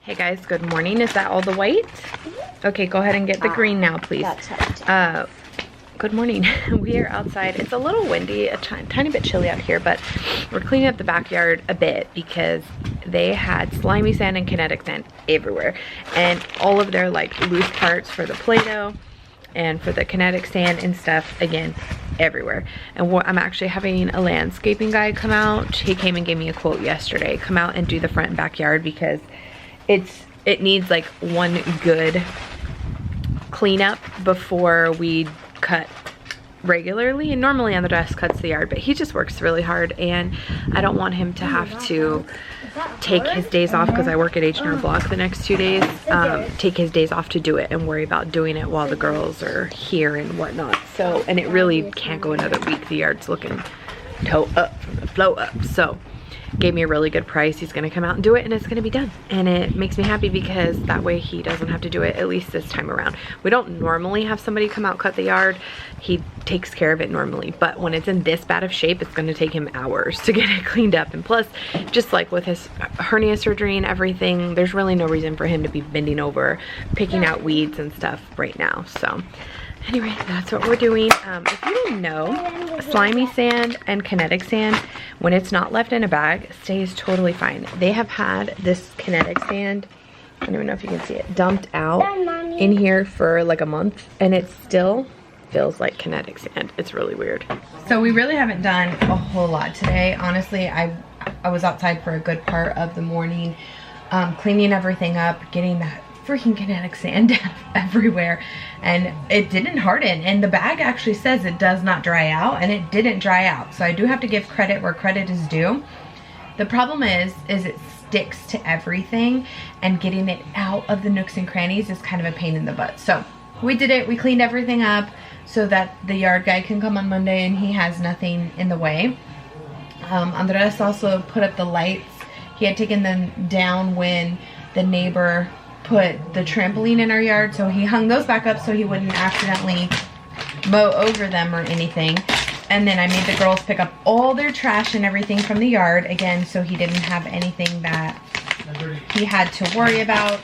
Hey guys, good morning. Is that all the white? Okay, go ahead and get the green now, please. Good morning. We are outside. It's a little windy, a tiny bit chilly out here, but we're cleaning up the backyard a bit because they had slimy sand and kinetic sand everywhere. And all of their like loose parts for the Play-Doh and for the kinetic sand and stuff, again, everywhere. And I'm actually having a landscaping guy come out. He came and gave me a quote yesterday. Come out and do the front and backyard because it needs like one good cleanup before we cut regularly. And normally on the dress cuts the yard, but he just works really hard and I don't want him to have to take his days off because I work at H&R Block the next 2 days, take his days off to do it and worry about doing it while the girls are here and whatnot. So, and it really can't go another week. The yard's looking toe up from the flow up. So gave me a really good price. He's gonna come out and do it and it's gonna be done. And it makes me happy because that way he doesn't have to do it, at least this time around. We don't normally have somebody come out cut the yard. He takes care of it normally, but when it's in this bad of shape, it's gonna take him hours to get it cleaned up. And plus, just like with his hernia surgery and everything, there's really no reason for him to be bending over, picking out weeds and stuff right now. So anyway, that's what we're doing. If you didn't know, slimy sand and kinetic sand, when it's not left in a bag, stays totally fine. They have had this kinetic sand, I don't even know if you can see it, dumped out in here for like a month and it still feels like kinetic sand. It's really weird. So we really haven't done a whole lot today. Honestly, I was outside for a good part of the morning, cleaning everything up, getting that freaking kinetic sand everywhere, and it didn't harden, and the bag actually says it does not dry out, and it didn't dry out. So I do have to give credit where credit is due. The problem is it sticks to everything, and getting it out of the nooks and crannies is kind of a pain in the butt. So we did it. We cleaned everything up so that the yard guy can come on Monday and he has nothing in the way. Andres also put up the lights. He had taken them down when the neighbor put the trampoline in our yard, so he hung those back up so he wouldn't accidentally mow over them or anything. And then I made the girls pick up all their trash and everything from the yard again, so he didn't have anything that he had to worry about.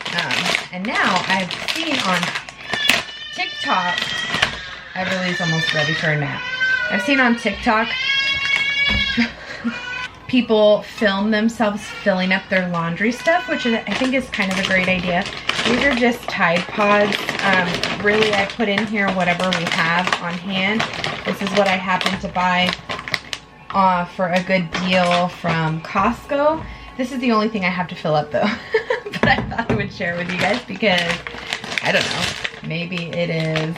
And now I've seen on TikTok, Everly's almost ready for a nap. I've seen on TikTok people film themselves filling up their laundry stuff, which I think is kind of a great idea. These are just Tide Pods. Really, I put in here whatever we have on hand. This is what I happened to buy for a good deal from Costco. This is the only thing I have to fill up though. But I thought I would share with you guys because, I don't know, maybe it is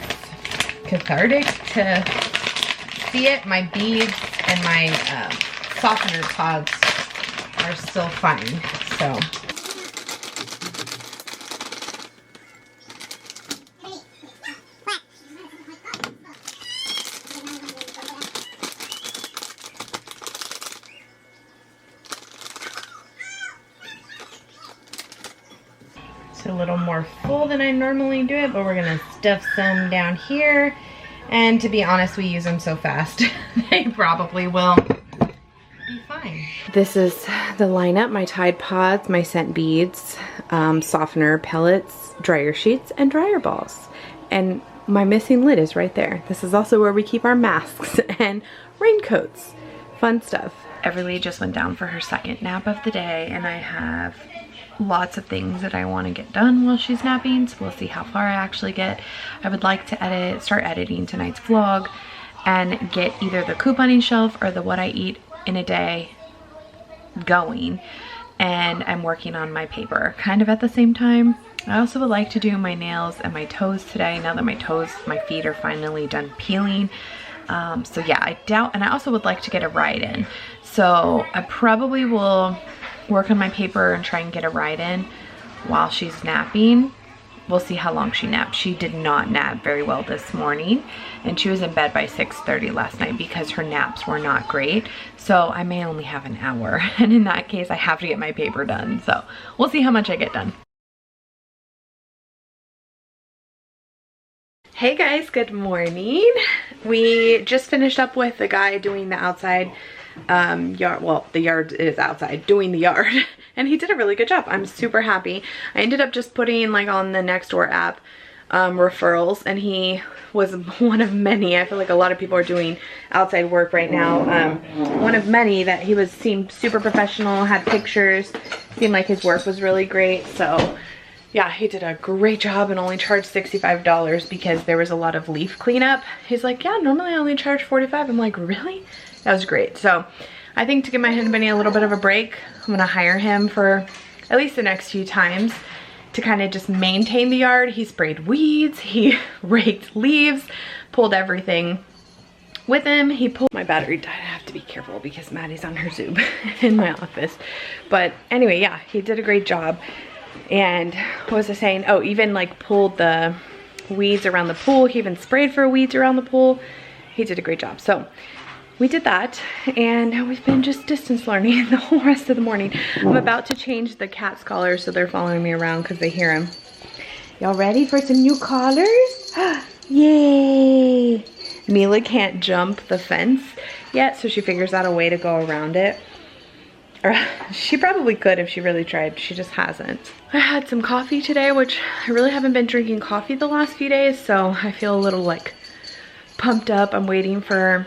cathartic to see it. My beads and my softener pods are still fine, so. It's a little more full than I normally do it, but we're gonna stuff some down here. And to be honest, we use them so fast, they probably will be fine. This is the lineup: my Tide Pods, my scent beads, softener pellets, dryer sheets, and dryer balls. And my missing lid is right there. This is also where we keep our masks and raincoats. Fun stuff. Everly just went down for her second nap of the day, and I have lots of things that I want to get done while she's napping, so we'll see how far I actually get. I would like to start editing tonight's vlog and get either the couponing shelf or the what I eat in a day going, and I'm working on my paper kind of at the same time. I also would like to do my nails and my toes today now that my feet are finally done peeling. So yeah, I doubt, and I also would like to get a ride in, so I probably will work on my paper and try and get a ride in while she's napping. We'll see how long she naps. She did not nap very well this morning, and she was in bed by 6:30 last night because her naps were not great. So I may only have an hour, and in that case I have to get my paper done. So we'll see how much I get done. Hey guys, good morning. We just finished up with the guy doing the outside yard. Well, the yard is outside, doing the yard. And he did a really good job. I'm super happy. I ended up just putting like on the Nextdoor app referrals, and he was one of many. I feel like a lot of people are doing outside work right now. One of many that he seemed super professional, had pictures, seemed like his work was really great. So yeah, he did a great job and only charged $65 because there was a lot of leaf cleanup. He's like, yeah, normally I only charge $45. I'm like, really? That was great. So I think to give my husband a little bit of a break, I'm gonna hire him for at least the next few times to kind of just maintain the yard. He sprayed weeds, he raked leaves, pulled everything with him. He pulled my battery died. I have to be careful because Maddie's on her Zoom in my office. But anyway, yeah, he did a great job. And what was I saying? Oh, even like pulled the weeds around the pool. He even sprayed for weeds around the pool. He did a great job. So we did that, and now we've been just distance learning the whole rest of the morning. I'm about to change the cat's collars so they're following me around because they hear him. Y'all ready for some new collars? Yay! Mila can't jump the fence yet, so she figures out a way to go around it. Or she probably could if she really tried. She just hasn't. I had some coffee today, which I really haven't been drinking coffee the last few days, so I feel a little like pumped up. I'm waiting for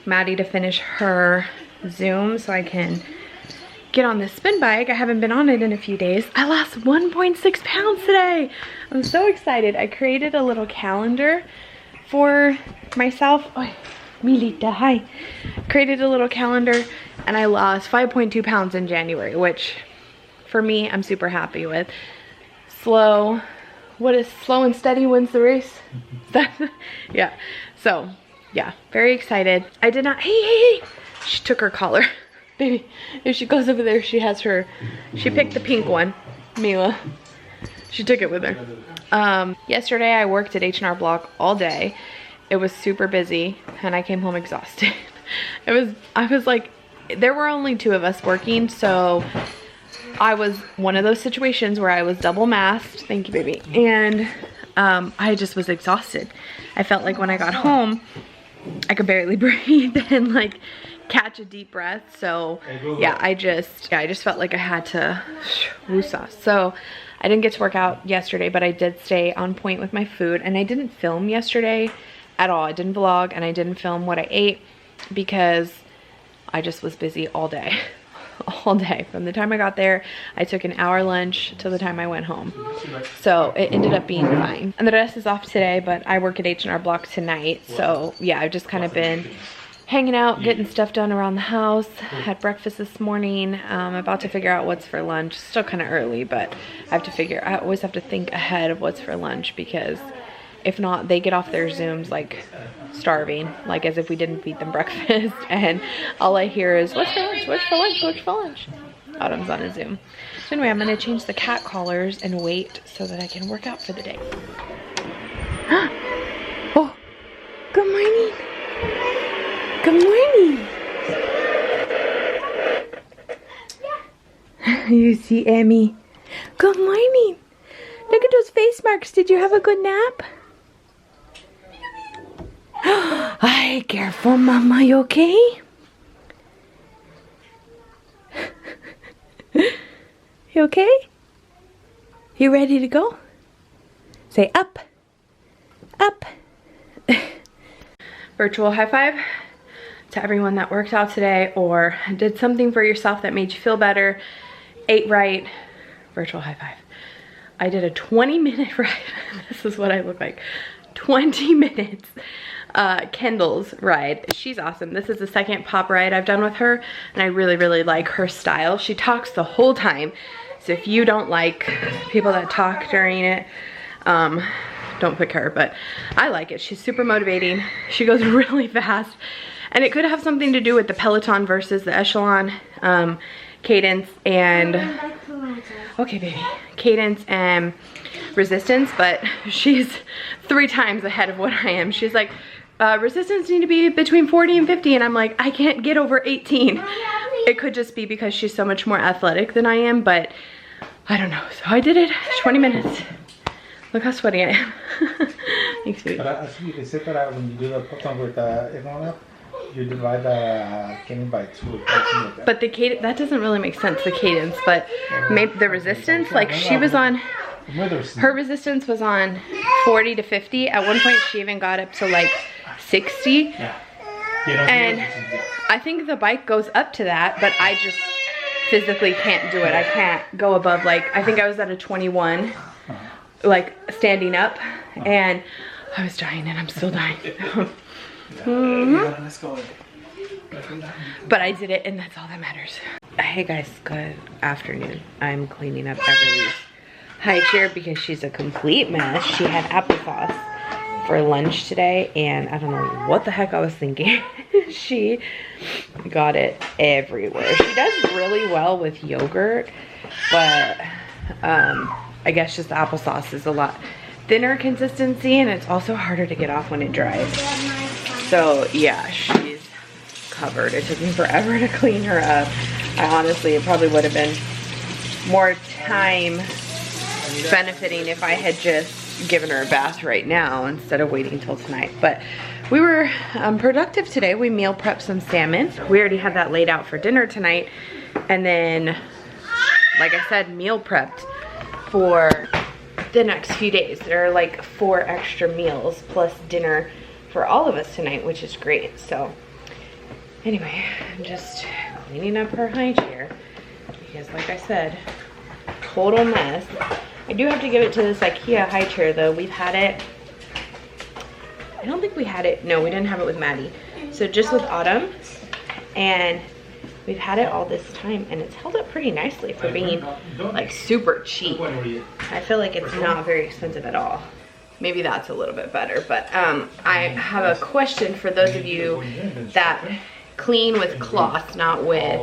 Maddie to finish her Zoom so I can get on this spin bike. I haven't been on it in a few days. I lost 1.6 pounds today. I'm so excited. I created a little calendar for myself. Oh, Milita, hi. Created a little calendar and I lost 5.2 pounds in January, which for me, I'm super happy with. Slow and steady wins the race? Yeah, so yeah, very excited. I did not, hey. She took her collar. Baby, if she goes over there, she picked the pink one, Mila. She took it with her. Yesterday I worked at H&R Block all day. It was super busy and I came home exhausted. I was like, there were only 2 of us working, so I was one of those situations where I was double masked. Thank you, baby. And I just was exhausted. I felt like when I got home, I could barely breathe and like catch a deep breath. So yeah, I just felt like I had to woosah. So I didn't get to work out yesterday, but I did stay on point with my food, and I didn't film yesterday at all. I didn't vlog and I didn't film what I ate because I just was busy all day. All day. From the time I got there, I took an hour lunch till the time I went home. So it ended up being fine. And the rest is off today, but I work at H&R Block tonight. So yeah, I've just kind of been hanging out, getting stuff done around the house. Had breakfast this morning. I'm about to figure out what's for lunch. Still kind of early, but I always have to think ahead of what's for lunch, because if not, they get off their Zooms like starving, like as if we didn't feed them breakfast, and all I hear is, what's for lunch, what's for lunch, what's for lunch? Autumn's on a Zoom. So anyway, I'm gonna change the cat collars and wait so that I can work out for the day. Oh, good morning. Good morning. You see Emmy. Good morning. Look at those face marks. Did you have a good nap? Hi, careful, Mama. You okay? You okay? You ready to go? Say up. Up. Virtual high five to everyone that worked out today or did something for yourself that made you feel better, ate right. Virtual high five. I did a 20-minute ride. This is what I look like. 20 minutes. Kendall's ride. She's awesome. This is the second pop ride I've done with her, and I really, really like her style. She talks the whole time. So if you don't like people that talk during it, don't pick her, but I like it. She's super motivating. She goes really fast, and it could have something to do with the Peloton versus the Echelon cadence and okay, baby, cadence and resistance, but she's 3 times ahead of what I am. She's like, resistance need to be between 40 and 50, and I'm like, I can't get over 18. It could just be because she's so much more athletic than I am, but I don't know. So I did it, 20 minutes. Look how sweaty I am. Thanks, baby. But as you can say that when you do the Peloton with everyone else, You divide the cadence by 2. But the cadence, that doesn't really make sense, the cadence, but maybe the resistance, like she was on, her resistance was on 40 to 50. At one point she even got up to like 60. And I think the bike goes up to that, but I just physically can't do it. I can't go above, like, I think I was at a 21, like standing up, and I was dying, and I'm still dying. But I did it, and that's all that matters. Hey guys, good afternoon. I'm cleaning up Everly's high chair because she's a complete mess. She had applesauce for lunch today, and I don't know what the heck I was thinking. She got it everywhere. She does really well with yogurt, but I guess just the applesauce is a lot thinner consistency, and it's also harder to get off when it dries. So yeah, she's covered. It took me forever to clean her up. Honestly, it probably would have been more time benefiting if I had just given her a bath right now instead of waiting till tonight. But we were productive today. We meal prepped some salmon. We already had that laid out for dinner tonight, and then, like I said, meal prepped for the next few days. There are like 4 extra meals plus dinner for all of us tonight, which is great. So anyway, I'm just cleaning up her high chair because, like I said, total mess. I do have to give it to this IKEA high chair though. We've had it, I don't think we had it, no, we didn't have it with Maddie. So just with Autumn, and we've had it all this time, and it's held up pretty nicely for being like super cheap. I feel like it's not very expensive at all. Maybe that's a little bit better, but I have a question for those of you that clean with cloth, not with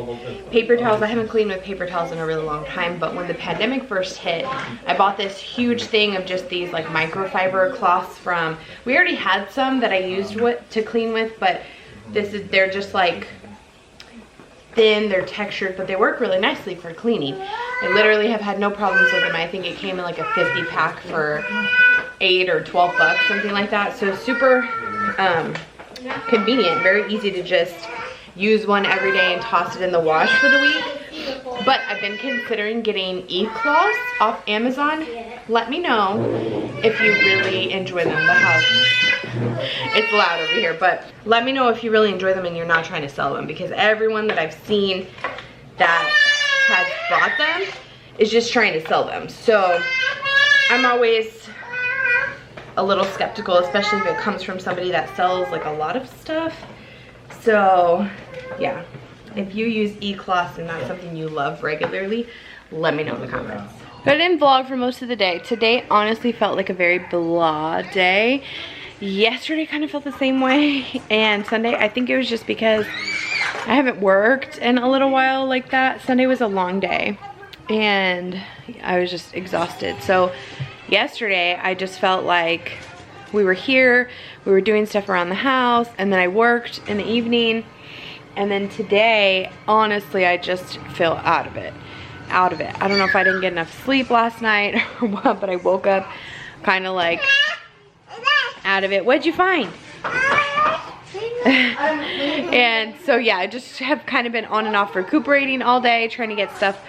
paper towels. I haven't cleaned with paper towels in a really long time, but when the pandemic first hit, I bought this huge thing of just these like microfiber cloths from, we already had some that I used to clean with, but they're just like thin, they're textured, but they work really nicely for cleaning. I literally have had no problems with them. I think it came in like a 50 pack for 8 or 12 bucks, something like that. So super convenient, very easy to just use one every day and toss it in the wash for the week. But I've been considering getting e-cloths off Amazon. Let me know if you really enjoy them. The house, it's loud over here, but let me know if you really enjoy them and you're not trying to sell them, because everyone that I've seen that has bought them is just trying to sell them. So I'm always a little skeptical, especially if it comes from somebody that sells like a lot of stuff. So yeah, if you use e-cloths and that's something you love regularly, let me know in the comments. But I didn't vlog for most of the day. Today honestly felt like a very blah day. Yesterday kind of felt the same way, and Sunday, I think it was just because I haven't worked in a little while like that. Sunday was a long day and I was just exhausted. So yesterday I just felt like we were here, we were doing stuff around the house, and then I worked in the evening, and then today honestly I just feel out of it. I don't know if I didn't get enough sleep last night or what, but I woke up kind of like out of it. What'd you find? And so yeah, I just have kind of been on and off recuperating all day, trying to get stuff.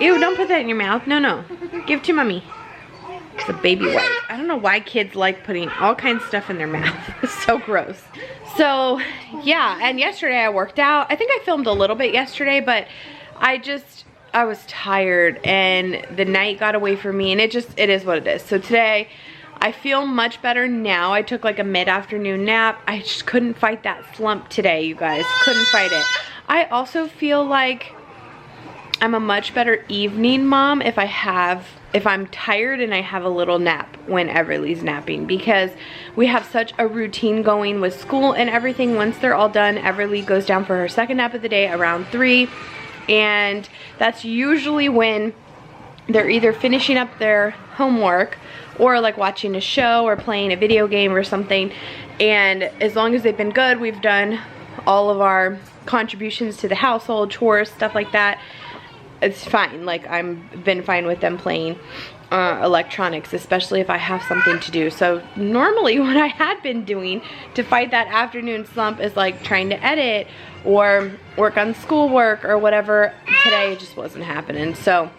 Ew, don't put that in your mouth. No, give it to mommy. It's a baby wipe. I don't know why kids like putting all kinds of stuff in their mouth. It's so gross. So yeah, and yesterday I worked out. I think I filmed a little bit yesterday, but I was tired and the night got away from me, and it is what it is. So today I feel much better now. I took like a mid-afternoon nap. I just couldn't fight that slump today, you guys. Couldn't fight it. I also feel like I'm a much better evening mom if I'm tired and I have a little nap when Everly's napping, because we have such a routine going with school and everything. Once they're all done, Everly goes down for her second nap of the day around 3, and that's usually when they're either finishing up their homework or like watching a show or playing a video game or something. And as long as they've been good, we've done all of our contributions to the household, chores, stuff like that. it's fine. Like, I've been fine with them playing electronics, especially if I have something to do. So normally what I had been doing to fight that afternoon slump is like trying to edit or work on schoolwork or whatever. Today it just wasn't happening. So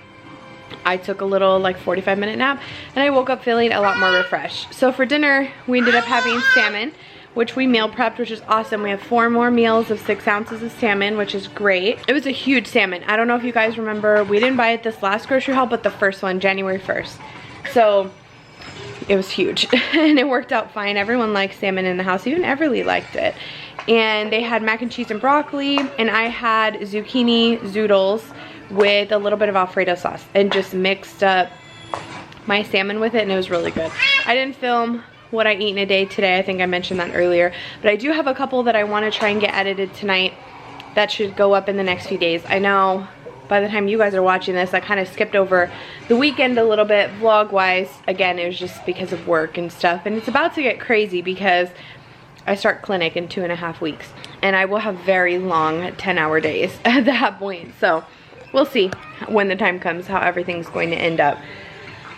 I took a little like 45-minute nap and I woke up feeling a lot more refreshed. So for dinner we ended up having salmon, which we meal prepped, which is awesome. We have 4 more meals of 6 ounces of salmon, which is great. It was a huge salmon. I don't know if you guys remember, we didn't buy it this last grocery haul, but the first one, January 1st. So it was huge and it worked out fine. Everyone likes salmon in the house, even Everly liked it. And they had mac and cheese and broccoli, and I had zucchini zoodles with a little bit of Alfredo sauce and just mixed up my salmon with it, and it was really good. I didn't film what I eat in a day today. I think I mentioned that earlier, but I do have a couple that I want to try and get edited tonight that should go up in the next few days. I know by the time you guys are watching this, I kind of skipped over the weekend a little bit vlog wise. Again, it was just because of work and stuff, and it's about to get crazy because I start clinic in 2.5 weeks and I will have very long 10-hour days at that point. So we'll see when the time comes how everything's going to end up.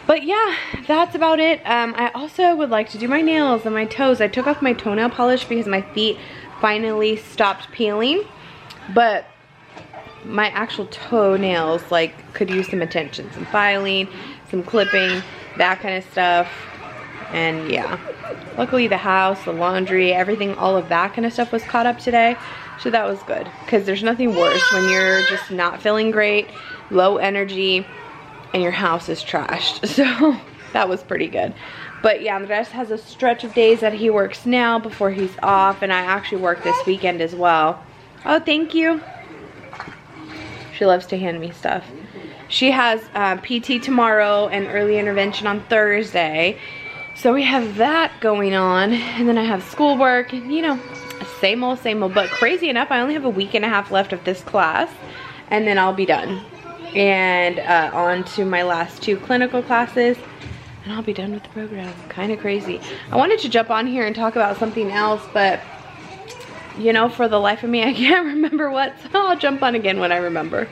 But yeah, that's about it. I also would like to do my nails and my toes. I took off my toenail polish because my feet finally stopped peeling, but my actual toenails like could use some attention, some filing, some clipping, that kind of stuff. And yeah, luckily the house, the laundry, everything, all of that kind of stuff was caught up today. So that was good, because there's nothing worse when you're just not feeling great, low energy, and your house is trashed. So that was pretty good. But yeah, the rest has a stretch of days that he works now before he's off, and I actually work this weekend as well. Oh, thank you. She loves to hand me stuff. She has PT tomorrow and early intervention on Thursday. So we have that going on, and then I have schoolwork, and you know, same old, but crazy enough, I only have a week and a half left of this class, and then I'll be done. And on to my last 2 clinical classes, and I'll be done with the program. Kind of crazy. I wanted to jump on here and talk about something else, but you know, for the life of me, I can't remember what, so I'll jump on again when I remember.